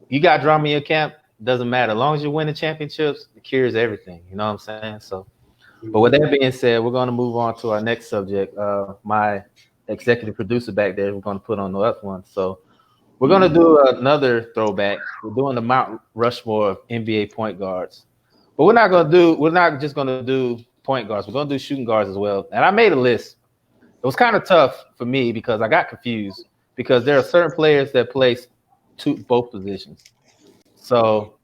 you got drama in your camp, doesn't matter. As long as you're winning championships, it cures everything. You know what I'm saying? So, but with that being said, we're going to move on to our next subject. My executive producer back there, we're going to put on the other one. So, we're going to do another throwback. We're doing the Mount Rushmore of NBA point guards. But we're not just going to do point guards. We're going to do shooting guards as well. And I made a list. It was kind of tough for me because I got confused because there are certain players that play both positions. So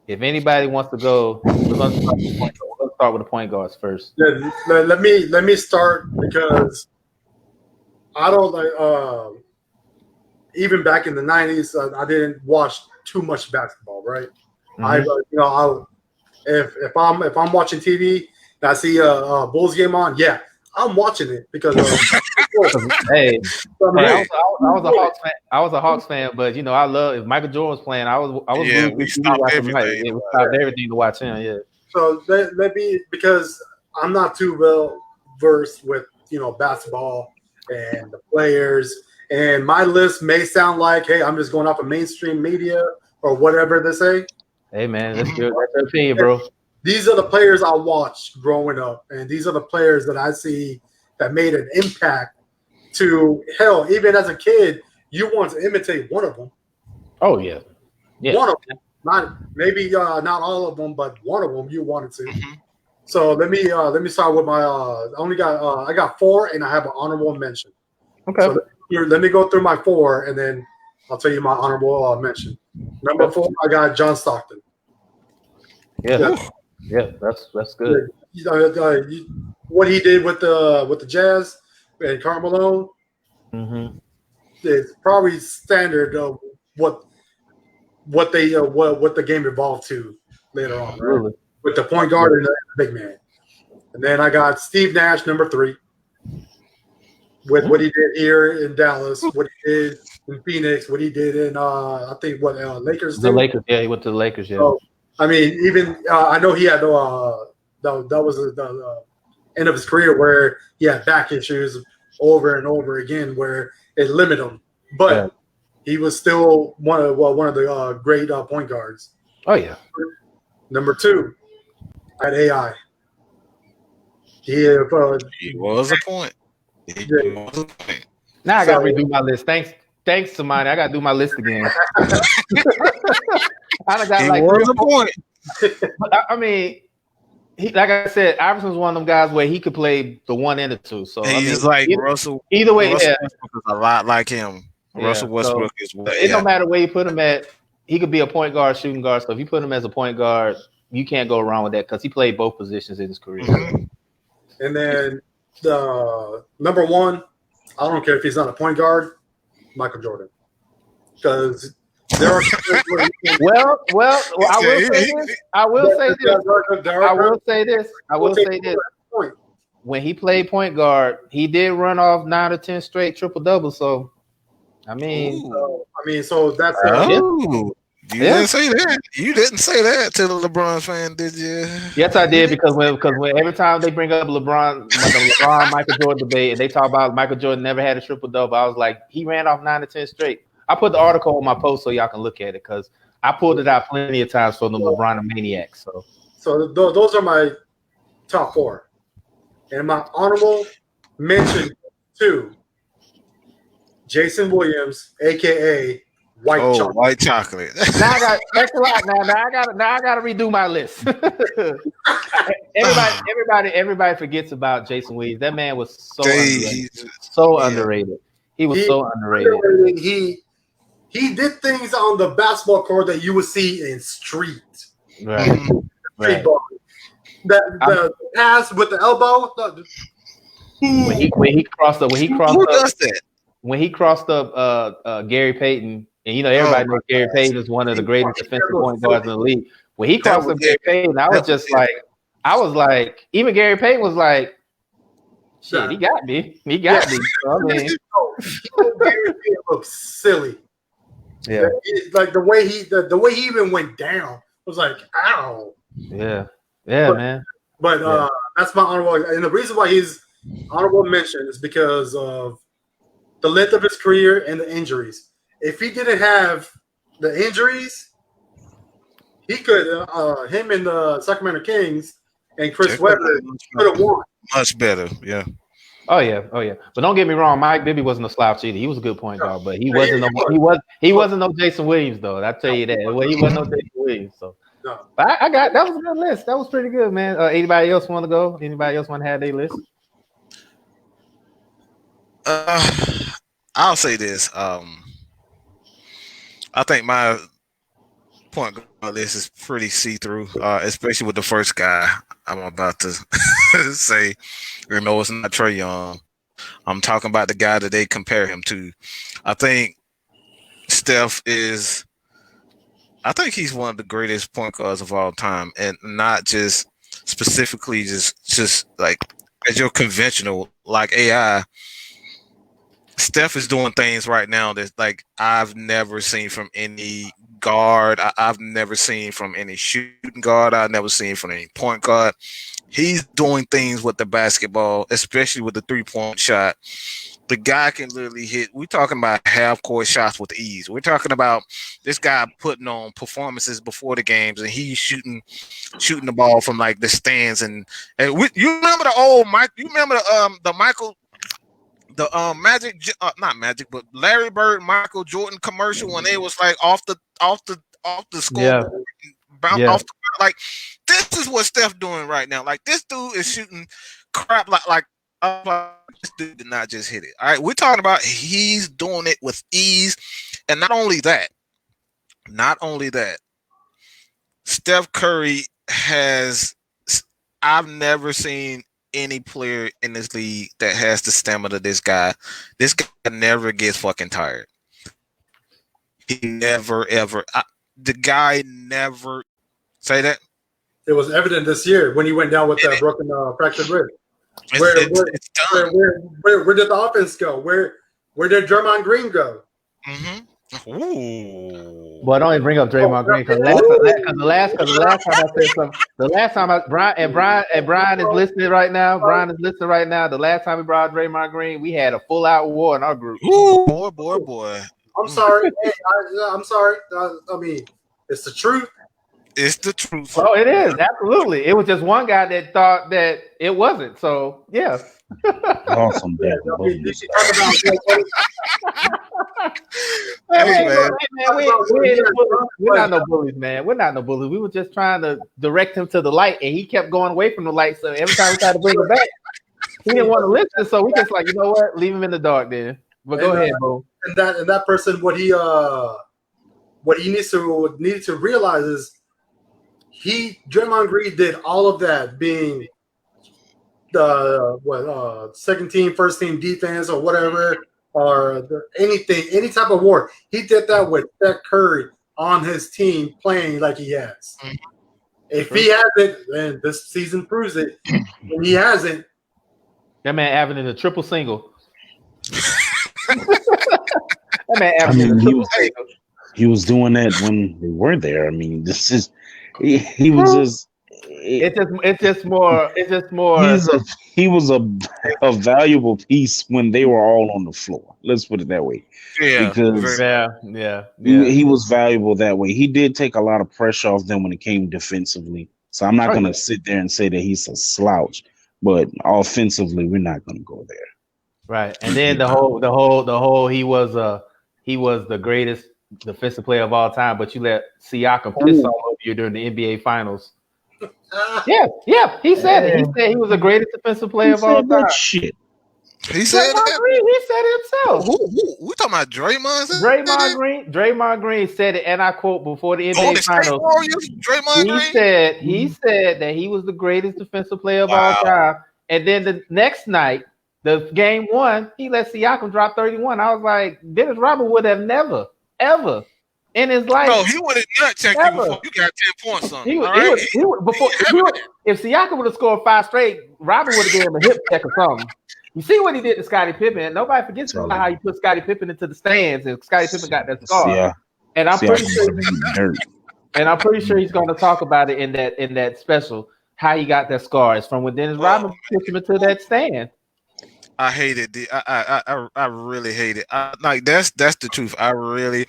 if anybody wants to go, we're going to start with the point guards first. Yeah, let me start because I don't like. Even back in the '90s, I didn't watch too much basketball. Right? Mm-hmm. If I'm watching TV and I see a Bulls game on, yeah, I'm watching it because. Hey, I was a Hawks fan. I was a Hawks fan, but I love if Michael Jordan was playing. I was we stopped everything. We stopped everything to watch him. Yeah. So let me because I'm not too well versed with basketball and the players, and my list may sound like, hey, I'm just going off of mainstream media or whatever they say. Hey man, that's good. That's your opinion, bro. These are the players I watched growing up, and these are the players that I see that made an impact. To hell, even as a kid, you want to imitate one of them. Oh yeah. One of them, not all of them, but one of them you wanted to. Mm-hmm. So let me start with my. I got 4, and I have an honorable mention. Okay. So let me go through my 4, and then I'll tell you my honorable mention. Number 4, I got John Stockton. Yeah, that's good. What he did with the Jazz and Karl Malone, mm-hmm. It's probably standard of what the game evolved to later on, right? Really? With the point guard and the big man. And then I got Steve Nash, number 3, with what he did here in Dallas, what he did in Phoenix, what he did in I think Lakers. The Lakers, yeah, he went to the Lakers, yeah. So, I mean, even I know he had that was the end of his career where he had back issues over and over again where it limited him, but he was still one of the great point guards. Oh yeah. Number 2, at AI. He was a point. Now I gotta redo my list. Thanks, Samani. I gotta do my list again. I got he was a point. I mean. Like I said, Iverson's one of them guys where he could play the 1 and the 2. So he's Russell. Either way, Russell Westbrook is a lot like him. Russell Westbrook is. It don't matter where you put him at. He could be a point guard, shooting guard. So if you put him as a point guard, you can't go wrong with that because he played both positions in his career. Mm-hmm. And then the number 1, I don't care if he's not a point guard, Michael Jordan, because. There are well, I will say this. When he played point guard, he did run off 9 or 10 straight triple doubles. So, I mean, so that's you didn't say that. You didn't say that to the LeBron fan, did you? Yes, I did because when every time they bring up LeBron, Michael Jordan debate, and they talk about Michael Jordan never had a triple double, I was like, he ran off 9 or 10 straight. I put the article on my post so y'all can look at it because I pulled it out plenty of times for the LeBron Maniacs. So those are my top 4. And my honorable mention 2, Jason Williams, a.k.a. White Chocolate. Now I got that's a lot. Now I got to redo my list. everybody forgets about Jason Williams. That man was so underrated. He was so underrated. He did things on the basketball court that you would see in street. Right. Street ball. The pass with the elbow. When he crossed up when he crossed up Gary Payton, and everybody knows Gary Payton is one of the greatest defensive point guards in the league. When he crossed up Gary Payton, I was like, even Gary Payton was like, shit, he got me. He got me. So, I mean, Gary Payton looks silly. Yeah, like the way he even went down was like, ow. Yeah, man. But that's my honorable, and the reason why he's honorable mention is because of the length of his career and the injuries. If he didn't have the injuries, he could him and the Sacramento Kings and Chris Webber could have won. Much better, yeah. Oh yeah. But don't get me wrong, Mike Bibby wasn't a slouch either. He was a good point guard, but he wasn't no Jason Williams though. I tell you that. Well, he wasn't no Jason Williams. So, but I got that was a good list. That was pretty good, man. Anybody else want to go? Anybody else want to have their list? I'll say this. I think my point guard list is pretty see-through, especially with the first guy I'm about to say. You know, it's not Trae Young. I'm talking about the guy that they compare him to. I think Steph is. I think he's one of the greatest point guards of all time, and not just specifically just like as your conventional like AI. Steph is doing things right now that like I've never seen from any guard. I've never seen from any shooting guard. I've never seen from any point guard. He's doing things with the basketball, especially with the 3-point shot. The guy can literally hit. We're talking about half-court shots with ease. We're talking about this guy putting on performances before the games, and he's shooting the ball from like the stands. And you remember the old Mike? You remember the Michael? The Magic, not Magic, but Larry Bird, Michael Jordan commercial when they was like off the scoreboard, bounce off the, like this is what Steph doing right now. Like this dude is shooting crap like this dude did not just hit it. All right, we're talking about he's doing it with ease, and not only that, Steph Curry has. I've never seen any player in this league that has the stamina this guy never gets fucking tired. He never ever the guy never say that. It was evident this year when he went down with that broken fractured rib. Where did the offense go? Where did Draymond Green go? Mm-hmm. Ooh. Well, don't even bring up Draymond Green because the last time I said something, Brian is listening right now. Brian is listening right now. The last time we brought Draymond Green, we had a full-out war in our group. Ooh, boy. I'm sorry. I'm sorry. I mean, it's the truth. It's the truth. Oh, it is absolutely. It was just one guy that thought that it wasn't. So yeah. Awesome. We're not no bullies, man. We're not no bullies. We were just trying to direct him to the light, and he kept going away from the light. So every time we tried to bring him back, he didn't want to listen. So we just like, you know what? Leave him in the dark, then. But go ahead, bro. And that person, what he needs to realize is Draymond Green did all of that, being the second team, first team defense or whatever, or anything, any type of war. He did that with Steph Curry on his team playing like he has. Mm-hmm. If he has it, then this season proves it. When he hasn't, that man averaging a triple single. That man averaging a triple single. He was doing that when we were there. I mean, this is he was just. It's just more. He was a valuable piece when they were all on the floor. Let's put it that way. Yeah, because yeah. He was valuable that way. He did take a lot of pressure off them when it came defensively. So I'm not going to sit there and say that he's a slouch, but offensively, we're not going to go there. Right, and then the whole he was the greatest defensive player of all time, but you let Siakam piss all over you during the NBA Finals. Yeah. He said it. He said he was the greatest defensive player of all time. Shit. He said that. He said it himself. Who we talking about? Draymond Green said it, and I quote before the NBA Finals. He said that he was the greatest defensive player of all time, and then the next night, the game one, he let Siakam drop 31. I was like, Dennis Rodman would have never, ever in his life. No, he would have not checked you before you got 10 points on him. If Siakam would have scored 5 straight, Rodman would have given him a hip check or something. You see what he did to Scottie Pippen. Nobody forgets how he put Scottie Pippen into the stands, and Scottie Pippen got that scar. Yeah. And I'm pretty sure he's going to talk about it in that special, how he got that scar. It's from when Dennis Rodman pushed him into that stand. I hated it. I really hate it. Like that's the truth. I really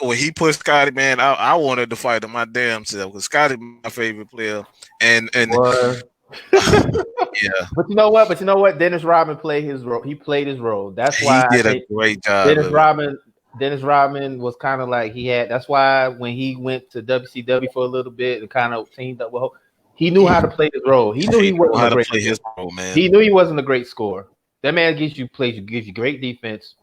when he put Scotty, man, I wanted to fight him my damn self because Scotty my favorite player, and What? yeah, But you know what? Dennis Rodman played his role. He played his role. That's he why I did a think great job. Dennis of it. Rodman. Dennis Rodman was kind of like he had. That's why when he went to WCW for a little bit and kind of teamed up with, he knew how to play his role. He knew he knew wasn't how a to great. play his role, man. He knew he wasn't a great scorer. That man gives you great defense,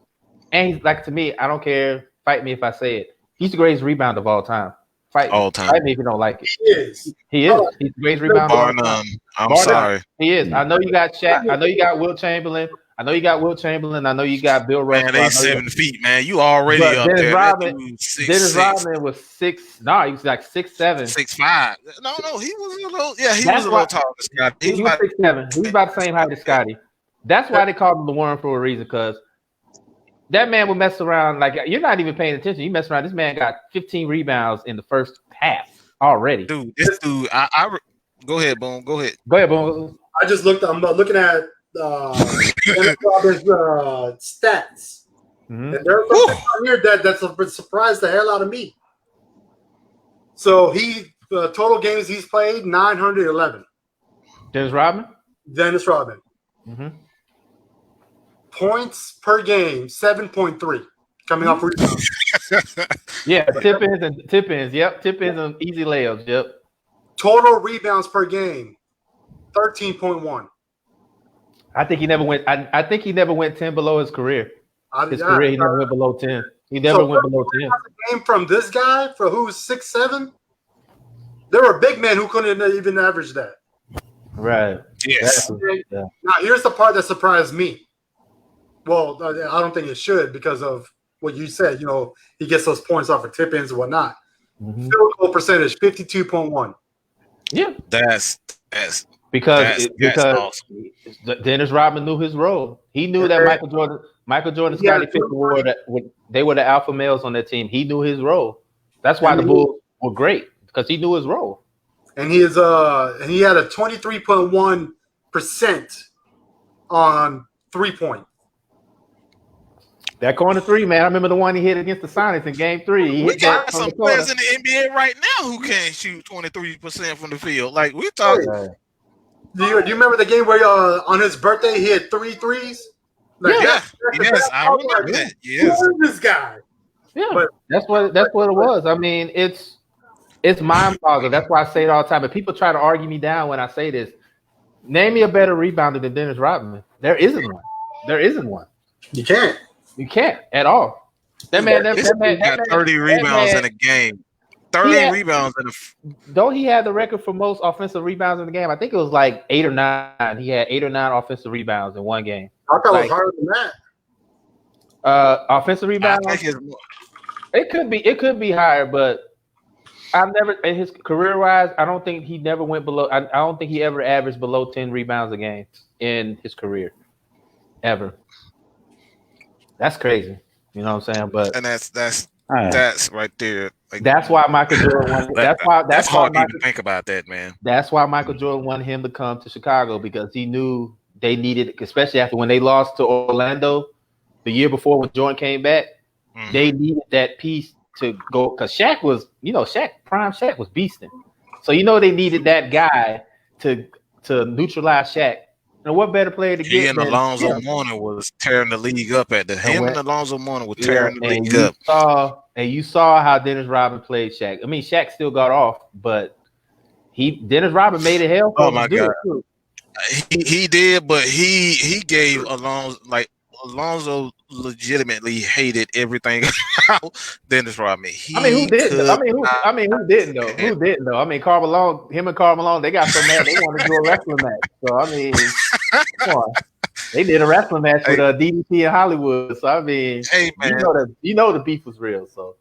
and he's like to me. I don't care. Fight me if I say it. He's the greatest rebounder of all time. Fight me if you don't like it. He is. He is. He's the greatest rebounder. Bar none. I'm sorry. He is. I know you got Shaq. I know you got Will Chamberlain. I know you got Bill Russell. Man, they 7 feet, man. You already But up Dennis there. Rodman, Dennis Rodman was 6. No, he was like 6'7". 6'5". No, he was a little. Yeah, he That's was a little taller than Scotty. He was 6'7". He was about the same height as Scotty. That's why they called him the Worm for a reason, because that man would mess around like you're not even paying attention. You mess around. This man got 15 rebounds in the first half already. Dude, this dude. I go ahead, Boom. Go ahead. Go ahead, Boom. I just looked. I'm looking at Dennis Rodman's stats, and there's something on here that's surprised the hell out of me. So total games he's played 911. Dennis Rodman. Mm-hmm. Points per game 7.3 coming off rebounds. Yeah, tip ins. Yep, tip ins and easy layups. Yep. Total rebounds per game 13.1. I think he never went. I think he never went 10 below his career. He never went below 10. He never went below 10. Game from this guy for who's 6'7". There were big men who couldn't even average that. Right. Yes. Yeah. Now here's the part that surprised me. Well, I don't think it should because of what you said. You know, he gets those points off of tip-ins and whatnot. Field goal percentage 52.1. Yeah. That's because awesome. Dennis Rodman knew his role. He knew that Michael Jordan, Scottie Pippen they were the alpha males on that team. He knew his role. That's why the Bulls were great, because he knew his role. And he had a 23.1% on 3-point. That corner three, man. I remember the one he hit against the Sonics in Game 3. He We hit got that some players in the NBA right now who can't shoot 23% from the field. Like we talking. Right. Do you remember the game where on his birthday he hit 3 threes? Like, Yes, I remember that. Yes, who is this guy? Yeah, But that's what it was. I mean, it's mind-boggling. That's why I say it all the time. But people try to argue me down when I say this. Name me a better rebounder than Dennis Rodman. There isn't one. You can't. You can't at all. That man got 30 rebounds in a game. 30 rebounds in a. Don't he have the record for most offensive rebounds in the game? I think it was like 8 or 9. He had 8 or 9 offensive rebounds in one game. I thought it was harder than that. Offensive rebounds. It could be higher, but I've never in his career-wise. I don't think he never went below. I don't think he ever averaged below 10 rebounds a game in his career, ever. That's crazy. You know what I'm saying? But that's right there. Like, that's why Michael Jordan wanted. That's hard why to think about that, man. That's why Michael Jordan wanted him to come to Chicago, because he knew they needed, especially after when they lost to Orlando the year before when Jordan came back. Mm-hmm. They needed that piece to go, because Shaq was beasting. So they needed that guy to neutralize Shaq. And what better player to get? He and Alonzo Mourning was tearing the league up at the. Him and Alonzo Mourning were tearing the league up. You saw how Dennis Rodman played Shaq. I mean, Shaq still got off, but Dennis Rodman made it hell for him. Oh my God, he did, but he gave Alonzo legitimately hated everything about Dennis Rodman. Who didn't though? Who didn't though? I mean, Karl Malone, they got so mad they wanted to do a wrestling match. So I mean, come on. They did a wrestling match with DDP in Hollywood. So I mean, hey, man. You know the beef was real. So,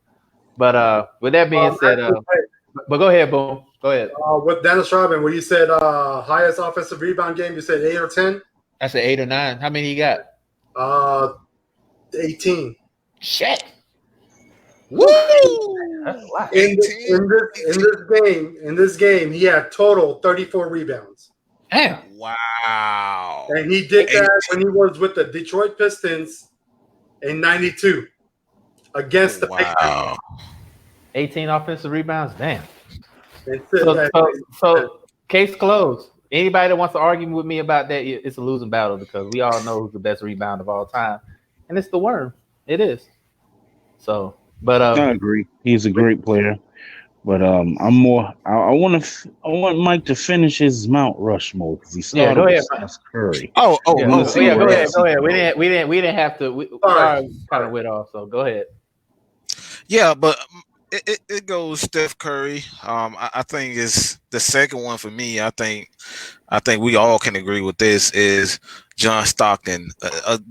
but with that being said, but go ahead, Boom. Go ahead. With Dennis Rodman, when you said highest offensive rebound game, you said 8 or 10. I said 8 or 9. How many he got? 18. Shit. Woo! In this game, he had total 34 rebounds. Damn. Wow. And he did that when he was with the Detroit Pistons in '92 against the Pacers. Wow. 18 offensive rebounds. Damn. And So case closed. Anybody that wants to argue with me about that, it's a losing battle because we all know who's the best rebounder of all time, and it's the Worm. It is. So, but I agree. He's a great player, but I'm more. I want Mike to finish his Mount Rushmore because he started go ahead, with Steph Curry. Oh, Go ahead. else We didn't have to. We already kind of went off. So go ahead. yeah, but it goes Steph Curry. I think is the second one for me. I think we all can agree with this is John Stockton.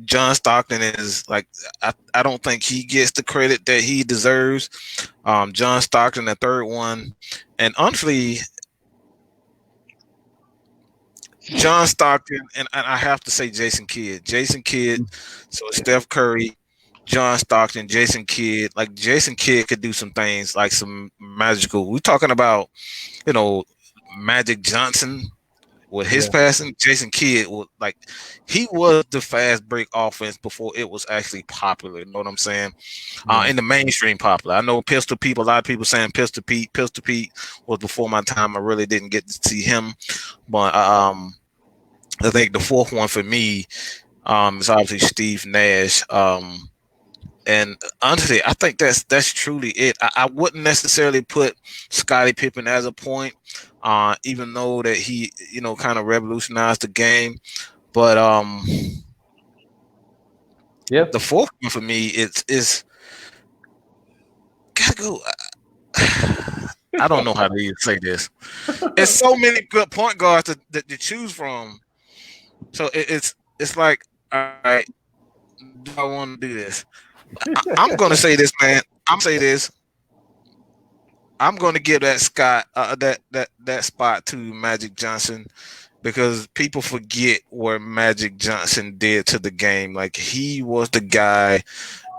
John Stockton is like I don't think he gets the credit that he deserves. John Stockton, the third one, and honestly, John Stockton and I have to say Jason Kidd. So Steph Curry, John Stockton, Jason Kidd. Like Jason Kidd could do some things like some magical. We're talking about, Magic Johnson with his passing. Jason Kidd was he was the fast break offense before it was actually popular. You know what I'm saying? In the mainstream popular. I know Pistol Pete. A lot of people saying Pistol Pete. Pistol Pete was before my time. I really didn't get to see him, but I think the fourth one for me is obviously Steve Nash. And honestly, I think that's truly it. I wouldn't necessarily put Scottie Pippen as a point, even though that he, kind of revolutionized the game. But the fourth one for me is gotta go. I don't know how to even say this. There's so many good point guards to choose from. So it's like, all right, do I want to do this? I'm going to say this, man. I'm going to give that that spot to Magic Johnson because people forget what Magic Johnson did to the game. Like he was the guy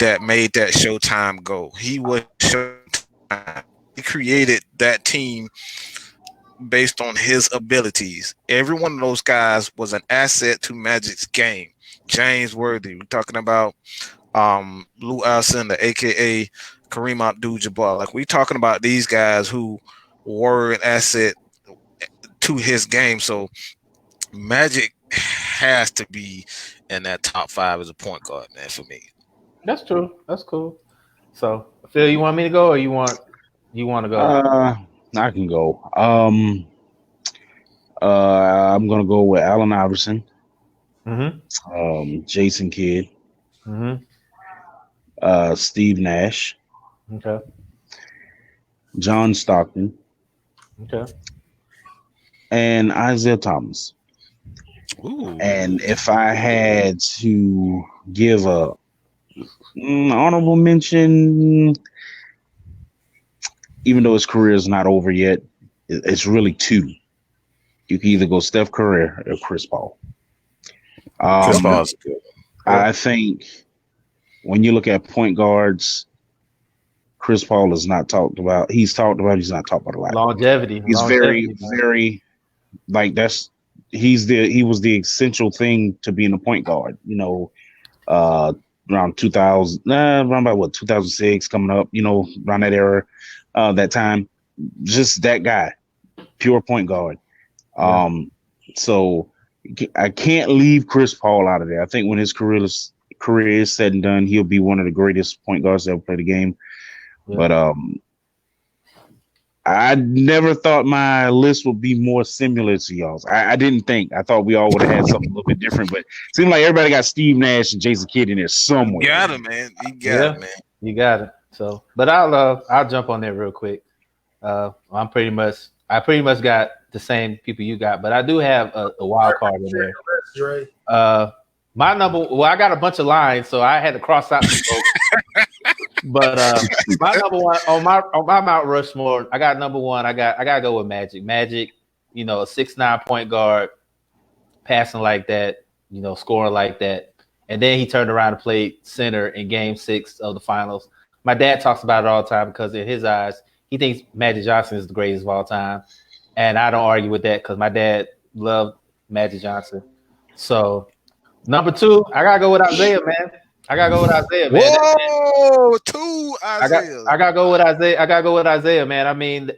that made that Showtime go. He was Showtime. He created that team based on his abilities. Every one of those guys was an asset to Magic's game. James Worthy, we're talking about Lou Alcindor, aka Kareem Abdul-Jabbar. Like we talking about these guys who were an asset to his game. So Magic has to be in that top 5 as a point guard, man, for me. That's true. That's cool. So Phil, you want me to go or you want to go? I can go. I'm gonna go with Allen Iverson. Jason Kidd. Steve Nash. Okay. John Stockton. Okay. And Isaiah Thomas. Ooh. And if I had to give a honorable mention, even though his career is not over yet, it's really 2. You can either go Steph Curry or Chris Paul. Chris Paul's good. I think when you look at point guards, Chris Paul is not talked about. He's talked about. He's not talked about a lot. Longevity. He's very like he was the essential thing to being a point guard. Around 2000, around about 2006 coming up. Around that era, that time, just that guy, pure point guard. So I can't leave Chris Paul out of there. I think when his career is said and done, he'll be one of the greatest point guards to ever play the game. But I never thought my list would be more similar to y'all's. I didn't think. I thought we all would have had something a little bit different, but it seemed like everybody got Steve Nash and Jason Kidd in there somewhere. You got it, man. You got it, man. You got it. So, but I'll jump on there real quick. I pretty much got the same people you got, but I do have a wild card in there. I got a bunch of lines, so I had to cross out some folks. But my number one on my Mount Rushmore, I got number one. I gotta go with Magic. Magic, a 6'9" point guard, passing like that, scoring like that, and then he turned around and played center in Game 6 of the finals. My dad talks about it all the time because in his eyes, he thinks Magic Johnson is the greatest of all time, and I don't argue with that because my dad loved Magic Johnson. So number 2, I gotta go with Isaiah, man. I gotta go with Isaiah, man. Whoa, 2 Isaiah. I gotta go with Isaiah. I gotta go with Isaiah, man. I mean,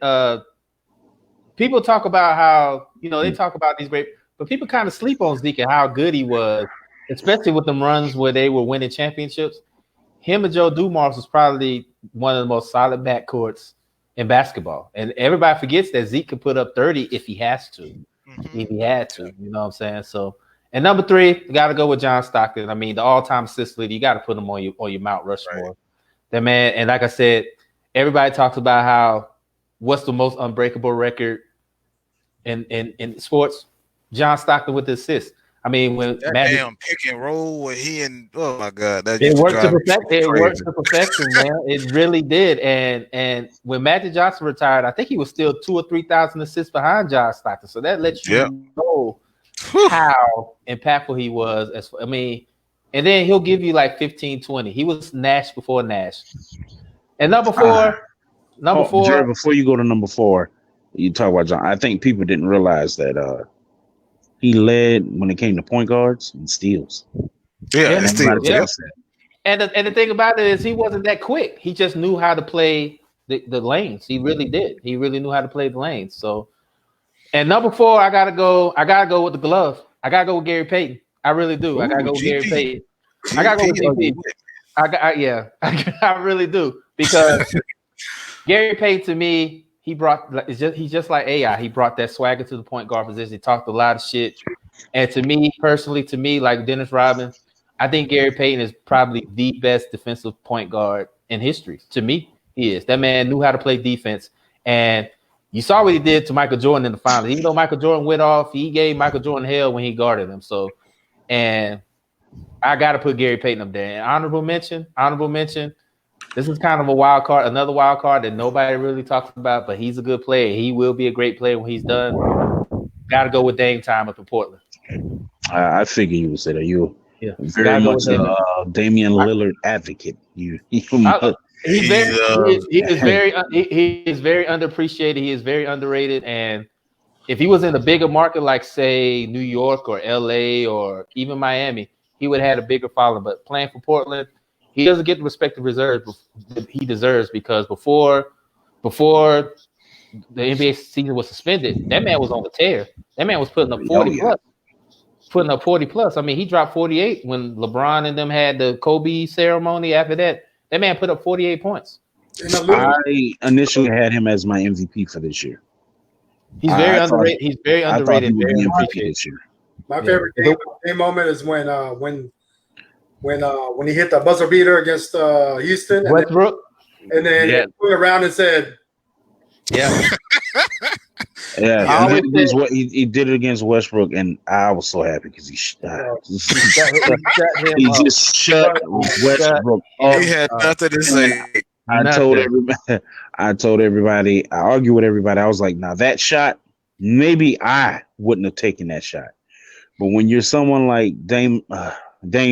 people talk about how they talk about these great, but people kind of sleep on Zeke and how good he was, especially with them runs where they were winning championships. Him and Joe Dumars was probably one of the most solid backcourts in basketball, and everybody forgets that Zeke could put up 30 if he has to, if he had to. You know what I'm saying? So, and number 3, you got to go with John Stockton. I mean, the all-time assist leader. You got to put him on your Mount Rushmore. Right. That man, and like I said, everybody talks about how what's the most unbreakable record in sports. John Stockton with the assist. I mean, when that damn pick and roll with he and oh my god, that it worked to perfection. It worked to perfection, man. It really did. And when Magic Johnson retired, I think he was still 2,000 or 3,000 assists behind John Stockton. So that lets you know how impactful he was. And then he'll give you like 15, 20. He was Nash before Nash. And number 4. Jared, before you go to number 4, you talk about John. I think people didn't realize that he led when it came to point guards and steals. Yeah, steals. Yeah. And the thing about it is he wasn't that quick. He just knew how to play the lanes. He really did. He really knew how to play the lanes. So, and number 4, I gotta go with the glove. I gotta go with Gary Payton. I really do. I gotta go with Gary Payton. I gotta go with GP. I really do, because Gary Payton, to me, he's just like AI. He brought that swagger to the point guard position. He talked a lot of shit. And to me, personally, like Dennis Rodman, I think Gary Payton is probably the best defensive point guard in history. To me, he is. That man knew how to play defense. And you saw what he did to Michael Jordan in the finals. Even though Michael Jordan went off, he gave Michael Jordan hell when he guarded him. So, and I got to put Gary Payton up there. And honorable mention. This is kind of a wild card, another wild card that nobody really talks about, but he's a good player. He will be a great player when he's done. Got to go with Dame Time up in Portland. I figured you would say that. You very much a Damian Lillard advocate. He is very underappreciated. He is very underrated. And if he was in a bigger market like, say, New York or LA or even Miami, he would have had a bigger following. But playing for Portland, he doesn't get the respect he deserves, because before the NBA season was suspended, that man was on the tear. That man was putting up 40 plus. I mean, he dropped 48 when LeBron and them had the Kobe ceremony. After that man put up 48 points. I initially had him as my MVP for this year. He's very underrated. He's very underrated. Very appreciated this year. My favorite game moment is when he hit the buzzer beater against Houston, Westbrook, and then he turned around and said, "Yeah, yeah." He did it against Westbrook, and I was so happy because he just shut Westbrook up. He had nothing to say. I told everybody. I argued with everybody. I was like, "Now that shot, maybe I wouldn't have taken that shot." But when you're someone like Dame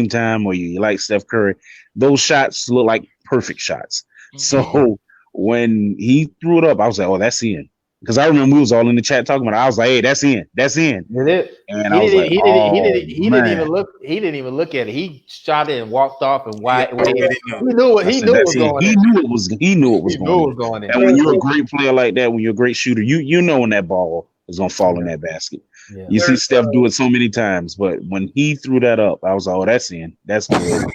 Time, or you like Steph Curry, those shots look like perfect shots. Mm-hmm. So when he threw it up, I was like, "Oh, that's in." Because I remember we was all in the chat talking about it. I was like, "Hey, that's in. That's in." And I was like, he didn't even look at it. He shot it and walked off and wide. He knew it was going in. He knew it was going in. And when you're a great player like that, when you're a great shooter, you know when that ball is gonna fall in that basket. Yeah. You see Steph do it so many times, but when he threw that up, I was like, "Oh, that's in. That's good.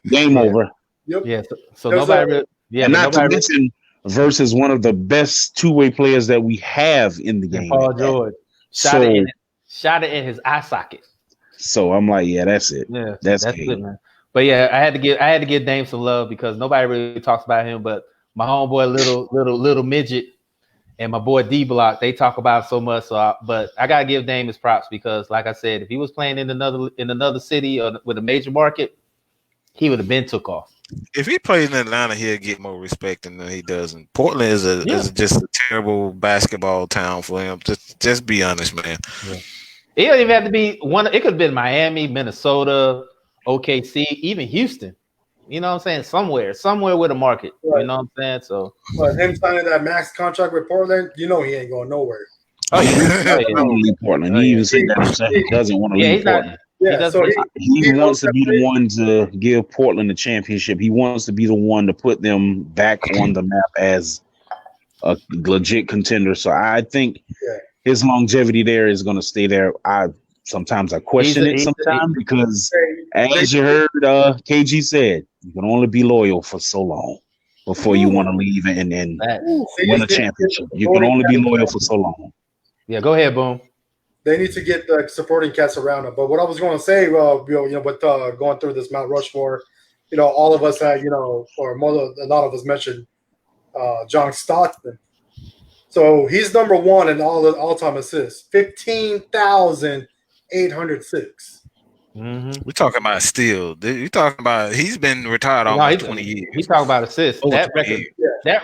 Game over." Yep. Yeah. So nobody really. Yeah. And not to mention versus one of the best two-way players that we have in the game, Paul George. Shot it in his eye socket. So I'm like, yeah, that's it. Yeah, that's good, man. But yeah, I had to give Dame some love because nobody really talks about him. But my homeboy, little midget, and my boy D Block, they talk about it so much. But I gotta give Dame his props because, like I said, if he was playing in another city or with a major market, he would have been took off. If he plays in Atlanta, he'll get more respect than he does in Portland. Is just a terrible basketball town for him. Just be honest, man. Yeah. It don't even have to be one. It could have been Miami, Minnesota, OKC, even Houston. You know what I'm saying? Somewhere with a market. Right. You know what I'm saying? So, but him signing that max contract with Portland, he ain't going nowhere. Oh yeah, He doesn't want to leave Portland. He even said that himself. He doesn't want to yeah, leave he's not. Portland. He Yeah, doesn't. so He wants to be the ultimately- one to give Portland the championship. He wants to be the one to put them back on the map as a legit contender. So I think Yeah. his longevity there is going to stay there. Sometimes I question it sometimes because, as you heard, KG said, you can only be loyal for so long before you want to leave and win a championship. You can only be loyal for so long. Yeah, go ahead, Boom. They need to get the supporting cast around them. But what I was going to say, with going through this Mount Rushmore, all of us had, or more than a lot of us mentioned John Stockton. So he's number one in all the all-time assists, 15,806. Mm-hmm. We're talking about steal. You talking about he's been retired almost 20 years. He's talking about assists. Over That 20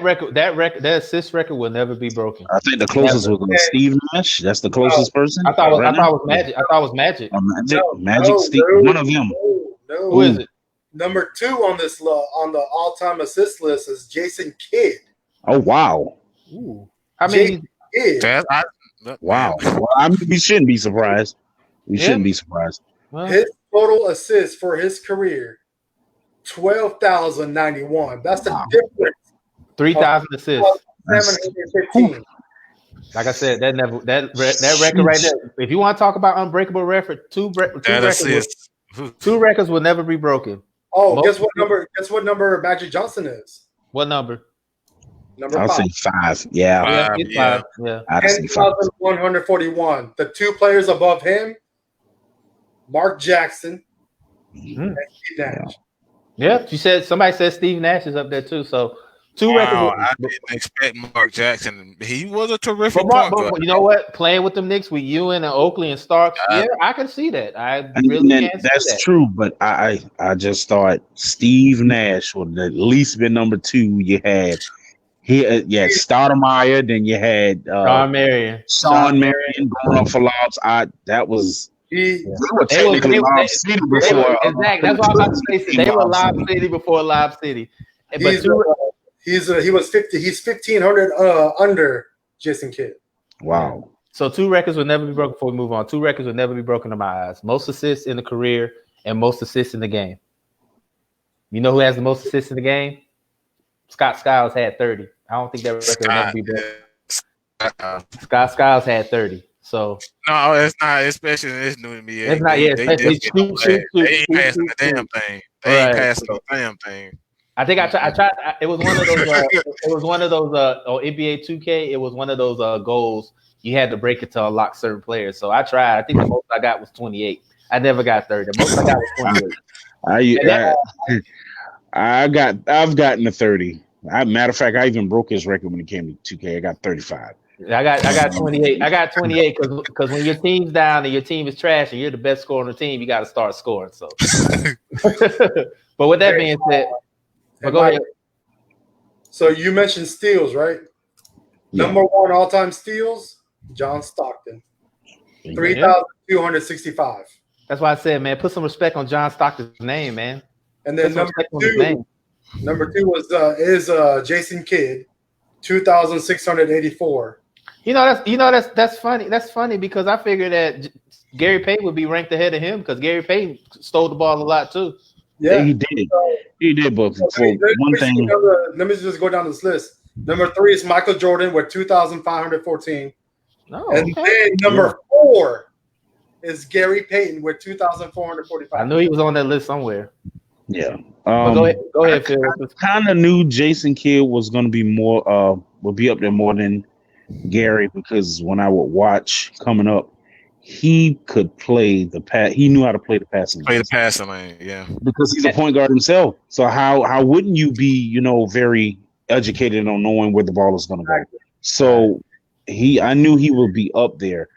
record, years. that assist record will never be broken. I think the closest was Steve Nash. That's the closest person. I thought it was Magic. I thought it was Magic. Magic Steve. One of them. No. Who is it? Number 2 on this on the all-time assist list is Jason Kidd. Oh wow. Ooh. How many? Wow. Well, we shouldn't be surprised. We shouldn't be surprised. Well, his total assists for his career, 12,091. That's the difference. 3,000 assists. 715. Like I said, that record right there. If you want to talk about unbreakable record, two records will never be broken. Oh, guess what number Magic Johnson is? What number? Number I'll 5. say 5. Yeah. Yeah. I'd say 5. 10,141. The 2 players above him, Mark Jackson and Steve Nash. Yeah, somebody said Steve Nash is up there too. So records. I didn't expect Mark Jackson. He was a terrific point guard. You know what? Playing with them Knicks with Ewing and Oakley and Starks, I can see that. That's true, but I just thought Steve Nash would at least been number 2. You had Stoudemire, then you had Sean Marion going up for lobs. They were technically Lob City before. Exactly. That's what I'm about to say. They were Lob City before Lob City. He was 50. He's 1,500 under Jason Kidd. Wow. So 2 records will never be broken before we move on. 2 records will never be broken in my eyes. Most assists in the career and most assists in the game. You know who has the most assists in the game? Scott Skiles had 30. I don't think that record will never be broken. Scott Skiles had 30. So no, it's not. Especially it's new to me. It's not. Yeah, they ain't passing the damn thing. They ain't passing the damn thing. I think I tried. It was one of those. It was one of those. NBA 2K. It was one of those goals you had to break it to unlock certain players. So I tried. I think the most I got was 28. I never got 30. The most I got was 28. I've gotten to 30. Matter of fact, I even broke his record when it came to 2K. I got 35. I got 28. I got 28 because when your team's down and your team is trash and you're the best scorer on the team, you got to start scoring. So, but with that being said, go ahead. So you mentioned steals, right? Yeah. Number 1 all-time steals, John Stockton, 3,265. That's why I said, man, put some respect on John Stockton's name, man. And then number 2 was Jason Kidd, 2,684. That's funny. That's funny because I figured that Gary Payton would be ranked ahead of him because Gary Payton stole the ball a lot too. Yeah, he did. He did, but for one thing. Let me just go down this list. Number 3 is Michael Jordan with 2,514. And then number 4 is Gary Payton with 2,445. I knew he was on that list somewhere. Yeah. Go ahead, Phil. I kind of knew Jason Kidd was going to be would be up there more than Gary because when I would watch coming up, he could play the pass. He knew how to play the passing lane. Yeah. Because he's a point guard himself. So how wouldn't you be, very educated on knowing where the ball is going to go? So I knew he would be up there.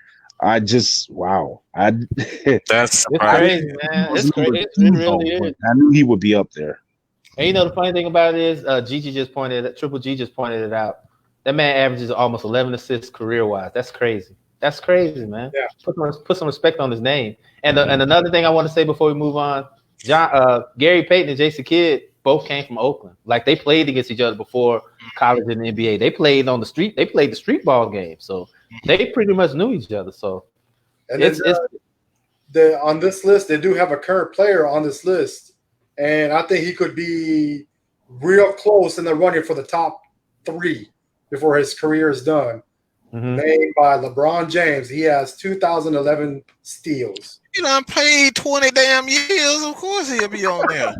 That's it's crazy, man. It's crazy. It really is. I knew he would be up there. And the funny thing about it is, Triple G just pointed it out. That man averages almost 11 assists career-wise. That's crazy. That's crazy, man. Yeah. Put some respect on his name. And another thing I want to say before we move on, Gary Payton and Jason Kidd both came from Oakland. Like they played against each other before college and the NBA. They played on the street. They played the street ball game. So they pretty much knew each other. So And it's on this list, they do have a current player on this list, and I think he could be real close in the running for the top 3 before his career is done. Named by LeBron James. He has 2011 steals. You know, I played 20 damn years. Of course he'll be on there.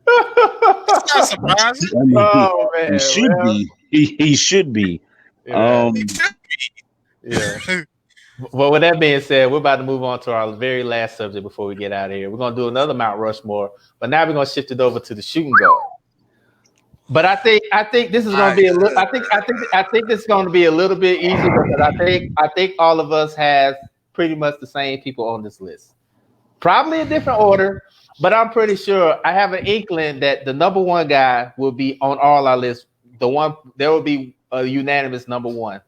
It's not surprising. I mean, Oh man, he should be. He should be. Yeah. Well, with that being said, we're about to move on to our very last subject before we get out of here. We're gonna do another Mount Rushmore, but now we're gonna shift it over to the shooting guard. But I think this is going to be a little. I think this is going to be a little bit easier because I think all of us have pretty much the same people on this list. Probably a different order, but I'm pretty sure I have an inkling that the number one guy will be on all our lists. There will be a unanimous number one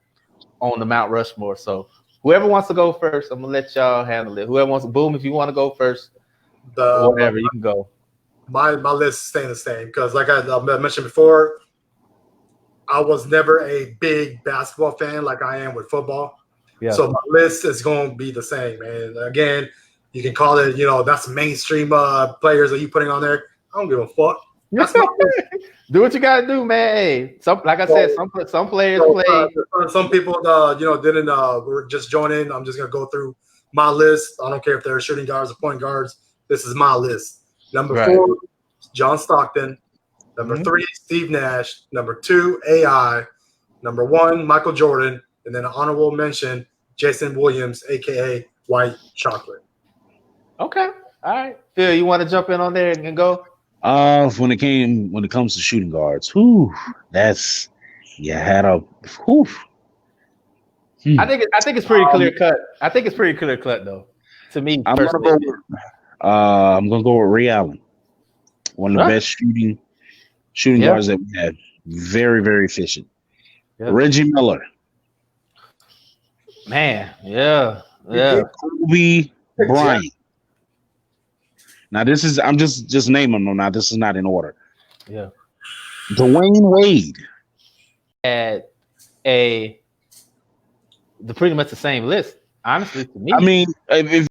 on the Mount Rushmore. So whoever wants to go first, I'm gonna let y'all handle it. Whoever wants to boom, if you want to go first, whatever you can go. My list is staying the same because, like I mentioned before, I was never a big basketball fan like I am with football. Yeah. So my list is going to be the same. And again, you can call it, that's mainstream players that you putting on there. I don't give a fuck. Do what you got to do, man. Hey, like I said, some players play. Some people, didn't were just joining. I'm just going to go through my list. I don't care if they're shooting guards or point guards. This is my list. Number 4, John Stockton. Number 3, Steve Nash. Number 2, AI. Number 1, Michael Jordan. And then an honorable mention, Jason Williams, a.k.a. White Chocolate. Okay. All right. Phil, you want to jump in on there and go? When it comes to shooting guards, that's you had a I think it's pretty clear cut. I think it's pretty clear cut though. To me, I'm gonna go with Ray Allen, one of the best shooting guards that we had. Very, very efficient. Yep. Reggie Miller, man, yeah. Kobe Bryant. Now this is I'm just naming them. Now this is not in order. Yeah. Dwayne Wade had pretty much the same list. Honestly, to me, I mean, if